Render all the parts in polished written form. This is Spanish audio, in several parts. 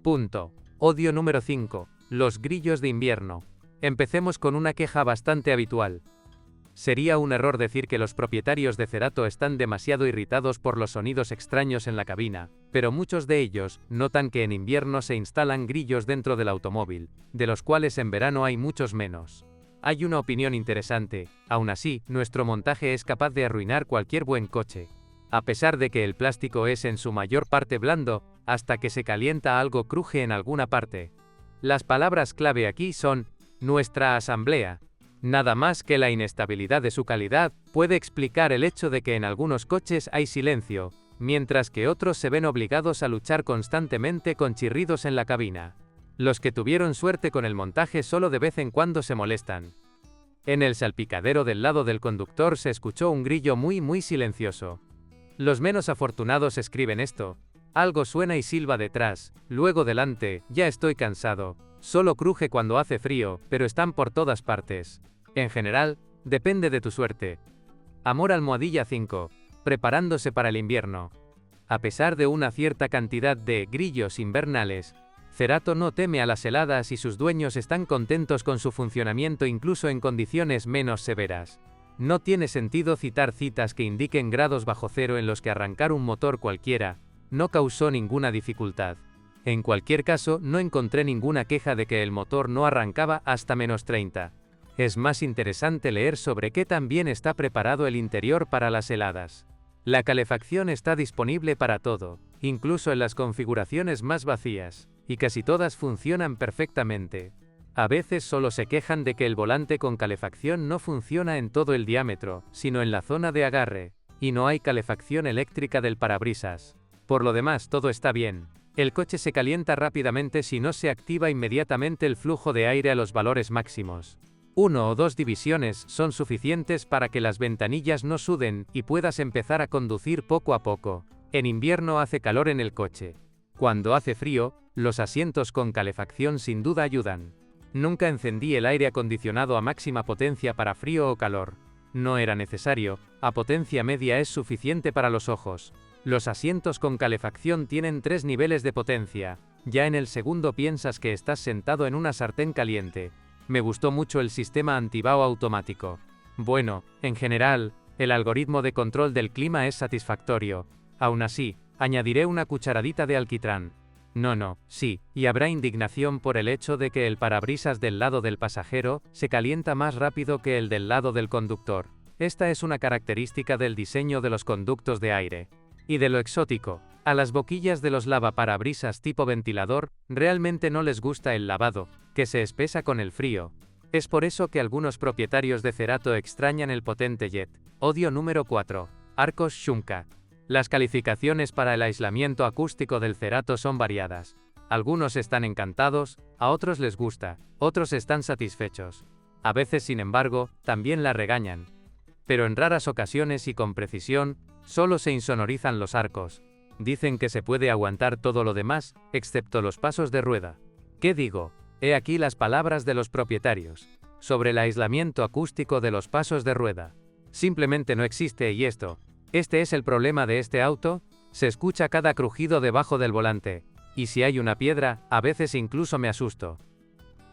Punto. Odio número 5. Los grillos de invierno. Empecemos con una queja bastante habitual. Sería un error decir que los propietarios de Cerato están demasiado irritados por los sonidos extraños en la cabina, pero muchos de ellos notan que en invierno se instalan grillos dentro del automóvil, de los cuales en verano hay muchos menos. Hay una opinión interesante: aún así, nuestro montaje es capaz de arruinar cualquier buen coche. A pesar de que el plástico es en su mayor parte blando, hasta que se calienta algo cruje en alguna parte. Las palabras clave aquí son nuestra asamblea. Nada más que la inestabilidad de su calidad puede explicar el hecho de que en algunos coches hay silencio, mientras que otros se ven obligados a luchar constantemente con chirridos en la cabina. Los que tuvieron suerte con el montaje solo de vez en cuando se molestan. En el salpicadero del lado del conductor se escuchó un grillo muy silencioso. Los menos afortunados escriben esto: algo suena y silba detrás, luego delante, ya estoy cansado. Solo cruje cuando hace frío, pero están por todas partes. En general, depende de tu suerte. Amor almohadilla 5. Preparándose para el invierno. A pesar de una cierta cantidad de grillos invernales, Cerato no teme a las heladas y sus dueños están contentos con su funcionamiento incluso en condiciones menos severas. No tiene sentido citar citas que indiquen grados bajo cero en los que arrancar un motor cualquiera no causó ninguna dificultad. En cualquier caso, no encontré ninguna queja de que el motor no arrancaba hasta -30. Es más interesante leer sobre qué tan bien está preparado el interior para las heladas. La calefacción está disponible para todo, incluso en las configuraciones más vacías, y casi todas funcionan perfectamente. A veces solo se quejan de que el volante con calefacción no funciona en todo el diámetro, sino en la zona de agarre, y no hay calefacción eléctrica del parabrisas. Por lo demás, todo está bien. El coche se calienta rápidamente si no se activa inmediatamente el flujo de aire a los valores máximos. 1 o 2 divisiones son suficientes para que las ventanillas no suden y puedas empezar a conducir poco a poco. En invierno hace calor en el coche. Cuando hace frío, los asientos con calefacción sin duda ayudan. Nunca encendí el aire acondicionado a máxima potencia para frío o calor. No era necesario, a potencia media es suficiente para los ojos. Los asientos con calefacción tienen 3 niveles de potencia. Ya en el segundo piensas que estás sentado en una sartén caliente. Me gustó mucho el sistema antibao automático. Bueno, en general, el algoritmo de control del clima es satisfactorio. Aún así, añadiré una cucharadita de alquitrán. Sí, y habrá indignación por el hecho de que el parabrisas del lado del pasajero se calienta más rápido que el del lado del conductor. Esta es una característica del diseño de los conductos de aire. Y de lo exótico, a las boquillas de los lavaparabrisas tipo ventilador, realmente no les gusta el lavado, que se espesa con el frío. Es por eso que algunos propietarios de Cerato extrañan el potente jet. Odio número 4. Arcos Shumka. Las calificaciones para el aislamiento acústico del Cerato son variadas. Algunos están encantados, a otros les gusta, otros están satisfechos. A veces, sin embargo, también la regañan. Pero en raras ocasiones y con precisión, solo se insonorizan los arcos. Dicen que se puede aguantar todo lo demás, excepto los pasos de rueda. ¿Qué digo? He aquí las palabras de los propietarios sobre el aislamiento acústico de los pasos de rueda. Simplemente no existe y este es el problema de este auto, se escucha cada crujido debajo del volante, y si hay una piedra, a veces incluso me asusto.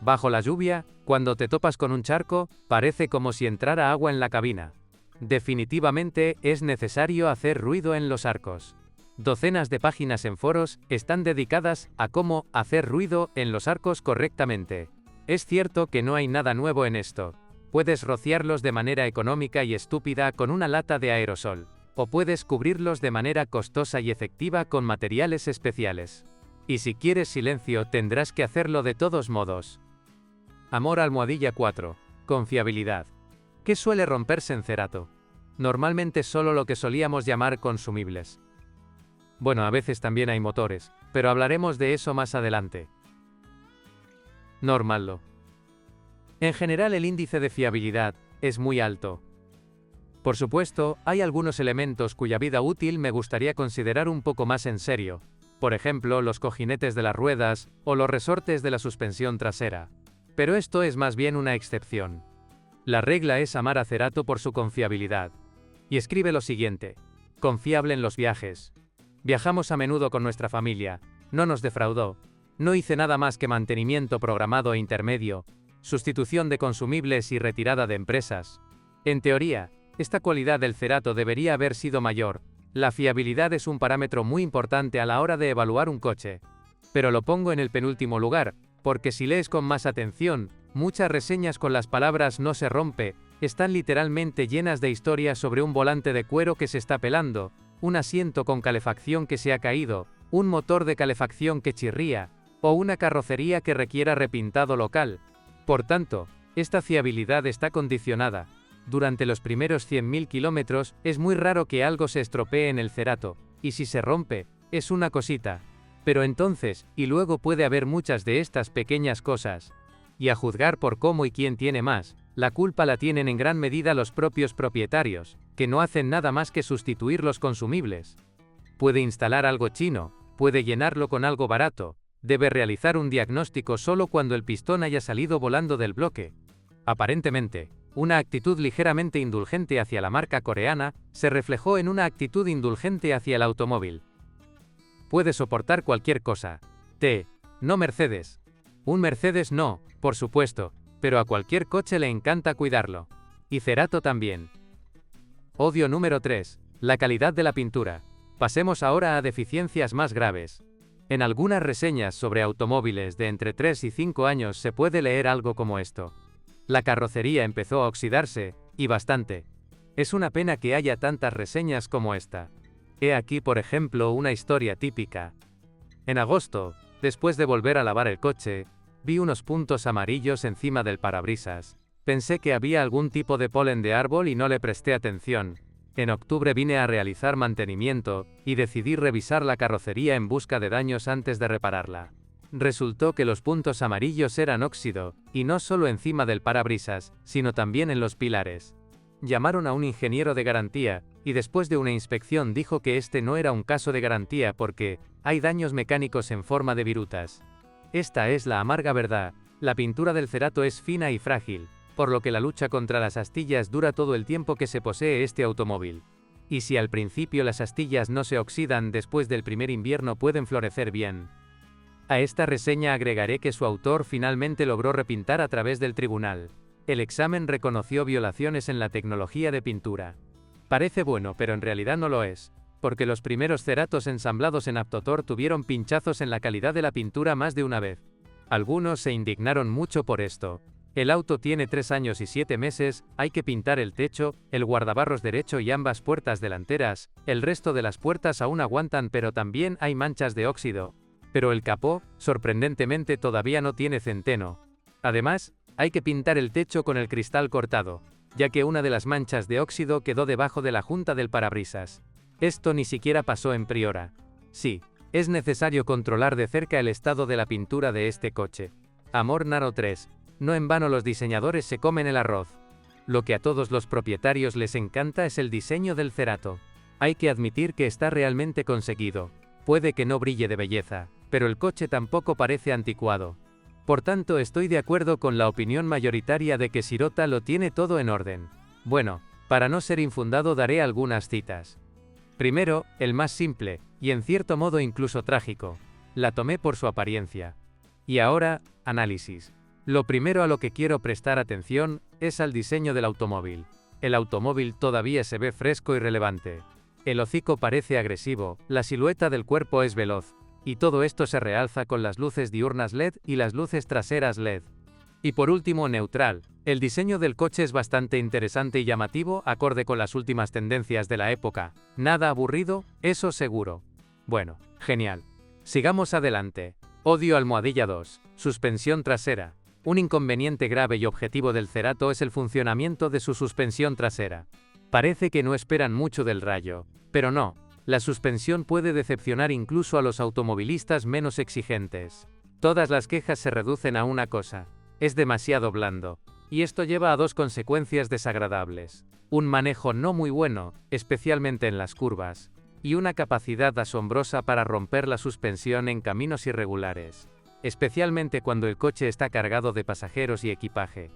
Bajo la lluvia, cuando te topas con un charco, parece como si entrara agua en la cabina. Definitivamente es necesario hacer ruido en los arcos. Docenas de páginas en foros están dedicadas a cómo hacer ruido en los arcos correctamente. Es cierto que no hay nada nuevo en esto. Puedes rociarlos de manera económica y estúpida con una lata de aerosol, o puedes cubrirlos de manera costosa y efectiva con materiales especiales. Y si quieres silencio, tendrás que hacerlo de todos modos. Amor almohadilla 4. Confiabilidad. ¿Qué suele romperse en Cerato? Normalmente solo lo que solíamos llamar consumibles. Bueno, a veces también hay motores, pero hablaremos de eso más adelante. Normalo. En general el índice de fiabilidad es muy alto. Por supuesto, hay algunos elementos cuya vida útil me gustaría considerar un poco más en serio. Por ejemplo, los cojinetes de las ruedas o los resortes de la suspensión trasera. Pero esto es más bien una excepción. La regla es amar a Cerato por su confiabilidad. Y escribe lo siguiente: confiable en los viajes. Viajamos a menudo con nuestra familia, no nos defraudó. No hice nada más que mantenimiento programado e intermedio, sustitución de consumibles y retirada de empresas. En teoría, esta cualidad del Cerato debería haber sido mayor. La fiabilidad es un parámetro muy importante a la hora de evaluar un coche. Pero lo pongo en el penúltimo lugar, porque si lees con más atención, muchas reseñas con las palabras "no se rompe" están literalmente llenas de historias sobre un volante de cuero que se está pelando, un asiento con calefacción que se ha caído, un motor de calefacción que chirría, o una carrocería que requiera repintado local. Por tanto, esta fiabilidad está condicionada. Durante los primeros 100.000 kilómetros, es muy raro que algo se estropee en el Cerato, y si se rompe, es una cosita. Pero entonces, y luego puede haber muchas de estas pequeñas cosas. Y a juzgar por cómo y quién tiene más, la culpa la tienen en gran medida los propios propietarios, que no hacen nada más que sustituir los consumibles. Puede instalar algo chino, puede llenarlo con algo barato, debe realizar un diagnóstico solo cuando el pistón haya salido volando del bloque. Aparentemente, una actitud ligeramente indulgente hacia la marca coreana se reflejó en una actitud indulgente hacia el automóvil. Puede soportar cualquier cosa. No Mercedes. Un Mercedes no, por supuesto, pero a cualquier coche le encanta cuidarlo. Y Cerato también. Odio número 3. La calidad de la pintura. Pasemos ahora a deficiencias más graves. En algunas reseñas sobre automóviles de entre 3 y 5 años se puede leer algo como esto. La carrocería empezó a oxidarse, y bastante. Es una pena que haya tantas reseñas como esta. He aquí por ejemplo una historia típica. En agosto, después de volver a lavar el coche, vi unos puntos amarillos encima del parabrisas. Pensé que había algún tipo de polen de árbol y no le presté atención. En octubre vine a realizar mantenimiento, y decidí revisar la carrocería en busca de daños antes de repararla. Resultó que los puntos amarillos eran óxido, y no solo encima del parabrisas, sino también en los pilares. Llamaron a un ingeniero de garantía, y después de una inspección dijo que este no era un caso de garantía porque hay daños mecánicos en forma de virutas. Esta es la amarga verdad, la pintura del Cerato es fina y frágil, por lo que la lucha contra las astillas dura todo el tiempo que se posee este automóvil. Y si al principio las astillas no se oxidan, después del primer invierno pueden florecer bien. A esta reseña agregaré que su autor finalmente logró repintar a través del tribunal. El examen reconoció violaciones en la tecnología de pintura. Parece bueno, pero en realidad no lo es, porque los primeros Ceratos ensamblados en Aptotor tuvieron pinchazos en la calidad de la pintura más de una vez. Algunos se indignaron mucho por esto. El auto tiene 3 años y 7 meses, hay que pintar el techo, el guardabarros derecho y ambas puertas delanteras, el resto de las puertas aún aguantan pero también hay manchas de óxido. Pero el capó, sorprendentemente todavía no tiene centeno. Además, hay que pintar el techo con el cristal cortado, ya que una de las manchas de óxido quedó debajo de la junta del parabrisas. Esto ni siquiera pasó en Priora. Sí, es necesario controlar de cerca el estado de la pintura de este coche. Amor Naro 3. No en vano los diseñadores se comen el arroz. Lo que a todos los propietarios les encanta es el diseño del Cerato. Hay que admitir que está realmente conseguido. Puede que no brille de belleza, pero el coche tampoco parece anticuado. Por tanto, estoy de acuerdo con la opinión mayoritaria de que Sirota lo tiene todo en orden. Bueno, para no ser infundado daré algunas citas. Primero, el más simple, y en cierto modo incluso trágico. La tomé por su apariencia. Y ahora, análisis. Lo primero a lo que quiero prestar atención es al diseño del automóvil. El automóvil todavía se ve fresco y relevante. El hocico parece agresivo, la silueta del cuerpo es veloz. Y todo esto se realza con las luces diurnas LED y las luces traseras LED. Y por último, neutral. El diseño del coche es bastante interesante y llamativo, acorde con las últimas tendencias de la época. Nada aburrido, eso seguro. Bueno, genial. Sigamos adelante. Odio almohadilla 2. Suspensión trasera. Un inconveniente grave y objetivo del Cerato es el funcionamiento de su suspensión trasera. Parece que no esperan mucho del Rayo, pero no. La suspensión puede decepcionar incluso a los automovilistas menos exigentes. Todas las quejas se reducen a una cosa: es demasiado blando. Y esto lleva a dos consecuencias desagradables: un manejo no muy bueno, especialmente en las curvas, y una capacidad asombrosa para romper la suspensión en caminos irregulares, especialmente cuando el coche está cargado de pasajeros y equipaje.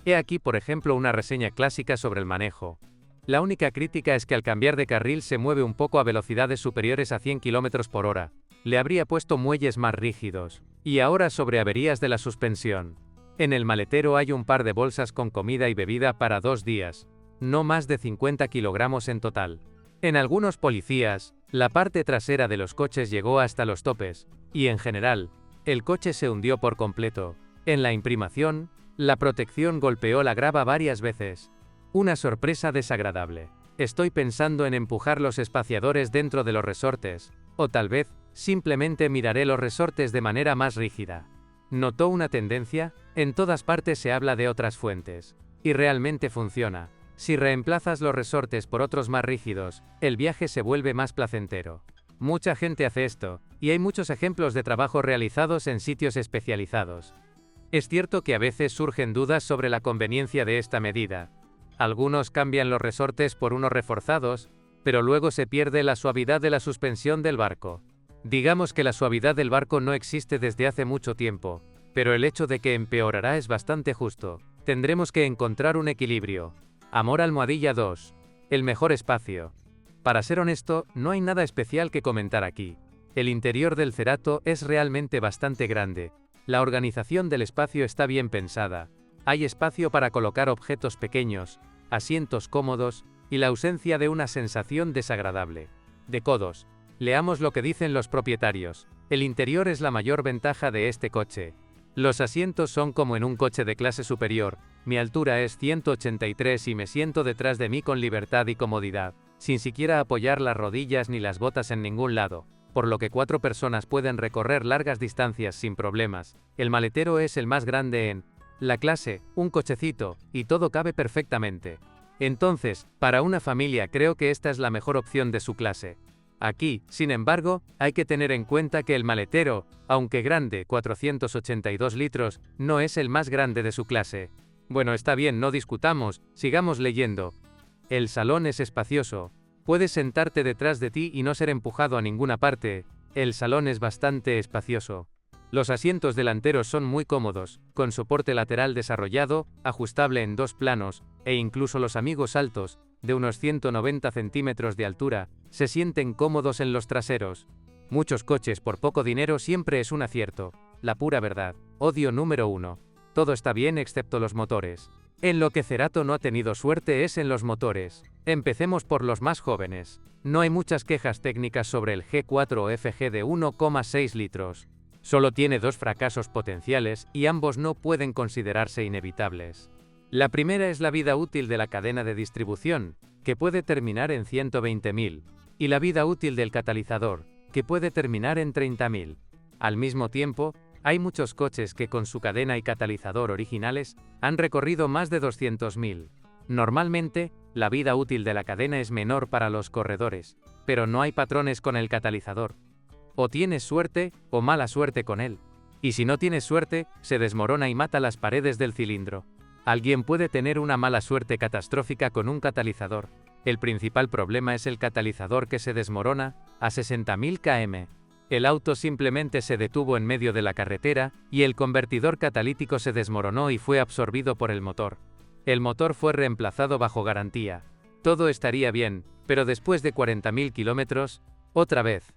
He aquí por ejemplo una reseña clásica sobre el manejo. La única crítica es que al cambiar de carril se mueve un poco a velocidades superiores a 100 km/h. Le habría puesto muelles más rígidos. Y ahora sobre averías de la suspensión. En el maletero hay un par de bolsas con comida y bebida para 2 días, no más de 50 kilogramos en total. En algunos policías, la parte trasera de los coches llegó hasta los topes, y en general, el coche se hundió por completo. En la imprimación, la protección golpeó la grava varias veces. Una sorpresa desagradable. Estoy pensando en empujar los espaciadores dentro de los resortes, o tal vez, simplemente miraré los resortes de manera más rígida. ¿Notó una tendencia? En todas partes se habla de otras fuentes. Y realmente funciona. Si reemplazas los resortes por otros más rígidos, el viaje se vuelve más placentero. Mucha gente hace esto, y hay muchos ejemplos de trabajo realizados en sitios especializados. Es cierto que a veces surgen dudas sobre la conveniencia de esta medida. Algunos cambian los resortes por unos reforzados, pero luego se pierde la suavidad de la suspensión del barco. Digamos que la suavidad del barco no existe desde hace mucho tiempo, pero el hecho de que empeorará es bastante justo. Tendremos que encontrar un equilibrio. Amor almohadilla 2. El mejor espacio. Para ser honesto, no hay nada especial que comentar aquí. El interior del Cerato es realmente bastante grande. La organización del espacio está bien pensada. Hay espacio para colocar objetos pequeños, asientos cómodos, y la ausencia de una sensación desagradable de codos. Leamos lo que dicen los propietarios. El interior es la mayor ventaja de este coche. Los asientos son como en un coche de clase superior. Mi altura es 183 y me siento detrás de mí con libertad y comodidad, sin siquiera apoyar las rodillas ni las botas en ningún lado, por lo que 4 personas pueden recorrer largas distancias sin problemas. El maletero es el más grande en la clase, un cochecito, y todo cabe perfectamente. Entonces, para una familia creo que esta es la mejor opción de su clase. Aquí, sin embargo, hay que tener en cuenta que el maletero, aunque grande, 482 litros, no es el más grande de su clase. Bueno, está bien, no discutamos, sigamos leyendo. El salón es espacioso. Puedes sentarte detrás de ti y no ser empujado a ninguna parte. El salón es bastante espacioso. Los asientos delanteros son muy cómodos, con soporte lateral desarrollado, ajustable en 2 planos, e incluso los amigos altos, de unos 190 centímetros de altura, se sienten cómodos en los traseros. Muchos coches por poco dinero siempre es un acierto. La pura verdad. Odio número 1. Todo está bien excepto los motores. En lo que Cerato no ha tenido suerte es en los motores. Empecemos por los más jóvenes. No hay muchas quejas técnicas sobre el G4 FG de 1,6 litros. Solo tiene 2 fracasos potenciales y ambos no pueden considerarse inevitables. La primera es la vida útil de la cadena de distribución, que puede terminar en 120.000, y la vida útil del catalizador, que puede terminar en 30.000. Al mismo tiempo, hay muchos coches que con su cadena y catalizador originales han recorrido más de 200.000. Normalmente, la vida útil de la cadena es menor para los corredores, pero no hay patrones con el catalizador. O tienes suerte, o mala suerte con él. Y si no tienes suerte, se desmorona y mata las paredes del cilindro. Alguien puede tener una mala suerte catastrófica con un catalizador. El principal problema es el catalizador que se desmorona a 60.000 km. El auto simplemente se detuvo en medio de la carretera, y el convertidor catalítico se desmoronó y fue absorbido por el motor. El motor fue reemplazado bajo garantía. Todo estaría bien, pero después de 40.000 kilómetros, otra vez.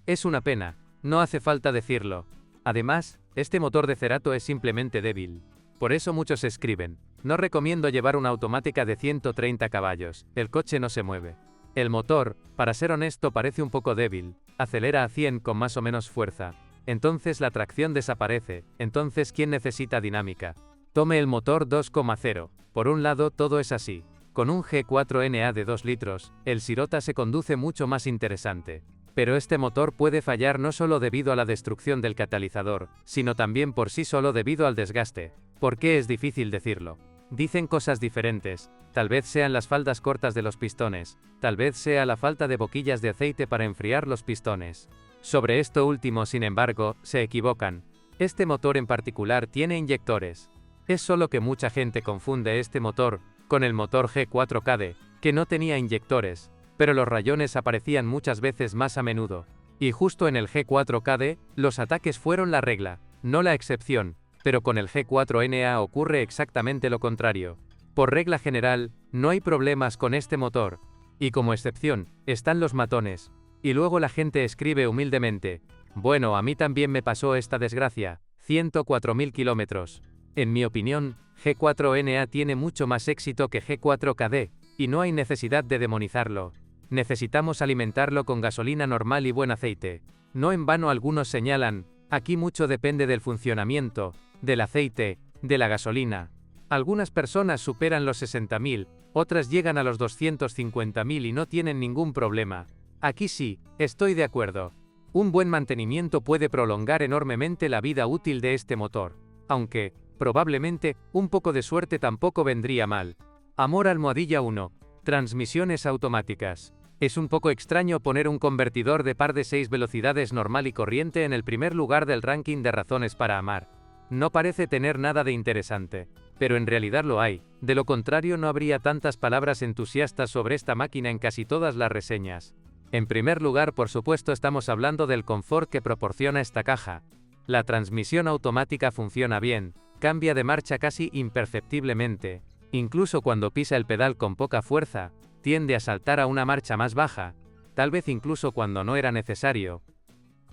Es una pena, no hace falta decirlo. Además, este motor de Cerato es simplemente débil. Por eso muchos escriben, no recomiendo llevar una automática de 130 caballos, el coche no se mueve. El motor, para ser honesto, parece un poco débil, acelera a 100 con más o menos fuerza. Entonces la tracción desaparece, entonces ¿quién necesita dinámica? Tome el motor 2,0. Por un lado todo es así. Con un G4NA de 2 litros, el Sirota se conduce mucho más interesante. Pero este motor puede fallar no solo debido a la destrucción del catalizador, sino también por sí solo debido al desgaste. ¿Por qué es difícil decirlo? Dicen cosas diferentes, tal vez sean las faldas cortas de los pistones, tal vez sea la falta de boquillas de aceite para enfriar los pistones. Sobre esto último, sin embargo, se equivocan. Este motor en particular tiene inyectores. Es solo que mucha gente confunde este motor con el motor G4KD, que no tenía inyectores, pero los rayones aparecían muchas veces más a menudo. Y justo en el G4KD, los ataques fueron la regla, no la excepción, pero con el G4NA ocurre exactamente lo contrario. Por regla general, no hay problemas con este motor. Y como excepción, están los matones. Y luego la gente escribe humildemente, Bueno, a mí también me pasó esta desgracia, 104.000 kilómetros. En mi opinión, G4NA tiene mucho más éxito que G4KD, y no hay necesidad de demonizarlo. Necesitamos alimentarlo con gasolina normal y buen aceite. No en vano algunos señalan, aquí mucho depende del funcionamiento, del aceite, de la gasolina. Algunas personas superan los 60.000, otras llegan a los 250.000 y no tienen ningún problema. Aquí sí, estoy de acuerdo. Un buen mantenimiento puede prolongar enormemente la vida útil de este motor. Aunque, probablemente, un poco de suerte tampoco vendría mal. Amor almohadilla 1. Transmisiones automáticas. Es un poco extraño poner un convertidor de par de 6 velocidades normal y corriente en el primer lugar del ranking de razones para amar. No parece tener nada de interesante, pero en realidad lo hay, de lo contrario no habría tantas palabras entusiastas sobre esta máquina en casi todas las reseñas. En primer lugar, por supuesto, estamos hablando del confort que proporciona esta caja. La transmisión automática funciona bien, cambia de marcha casi imperceptiblemente, incluso cuando pisa el pedal con poca fuerza, tiende a saltar a una marcha más baja, tal vez incluso cuando no era necesario.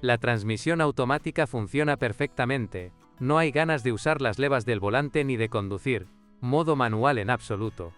La transmisión automática funciona perfectamente, no hay ganas de usar las levas del volante ni de conducir, modo manual en absoluto.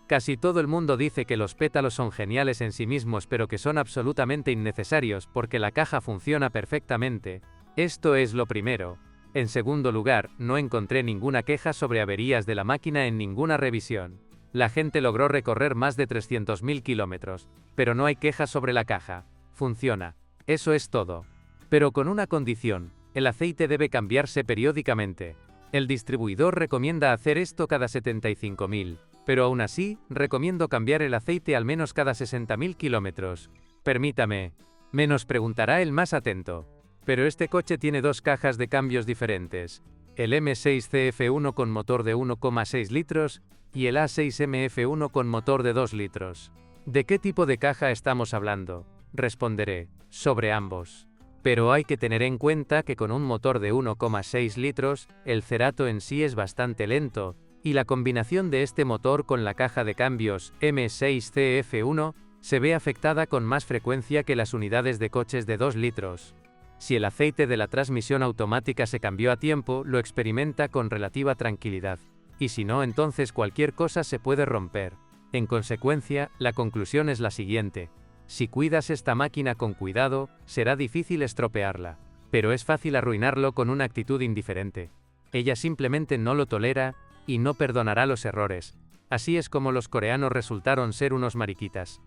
Casi todo el mundo dice que los pétalos son geniales en sí mismos pero que son absolutamente innecesarios porque la caja funciona perfectamente. Esto es lo primero. En segundo lugar, no encontré ninguna queja sobre averías de la máquina en ninguna revisión. La gente logró recorrer más de 300.000 kilómetros, pero no hay quejas sobre la caja. Funciona. Eso es todo. Pero con una condición, el aceite debe cambiarse periódicamente. El distribuidor recomienda hacer esto cada 75.000. Pero aún así, recomiendo cambiar el aceite al menos cada 60.000 kilómetros. Permítame. Me nos preguntará el más atento. Pero este coche tiene dos cajas de cambios diferentes. El M6 CF1 con motor de 1,6 litros y el A6 MF1 con motor de 2 litros. ¿De qué tipo de caja estamos hablando? Responderé, sobre ambos. Pero hay que tener en cuenta que con un motor de 1,6 litros, el Cerato en sí es bastante lento, y la combinación de este motor con la caja de cambios M6 CF1 se ve afectada con más frecuencia que las unidades de coches de 2 litros. Si el aceite de la transmisión automática se cambió a tiempo, lo experimenta con relativa tranquilidad, y si no, entonces cualquier cosa se puede romper. En consecuencia, la conclusión es la siguiente. Si cuidas esta máquina con cuidado, será difícil estropearla, pero es fácil arruinarlo con una actitud indiferente. Ella simplemente no lo tolera, y no perdonará los errores. Así es como los coreanos resultaron ser unos mariquitas.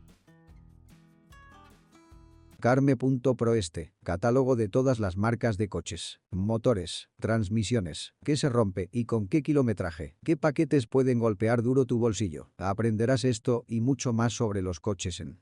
Carme.proeste, catálogo de todas las marcas de coches, motores, transmisiones, qué se rompe y con qué kilometraje, qué paquetes pueden golpear duro tu bolsillo. Aprenderás esto y mucho más sobre los coches en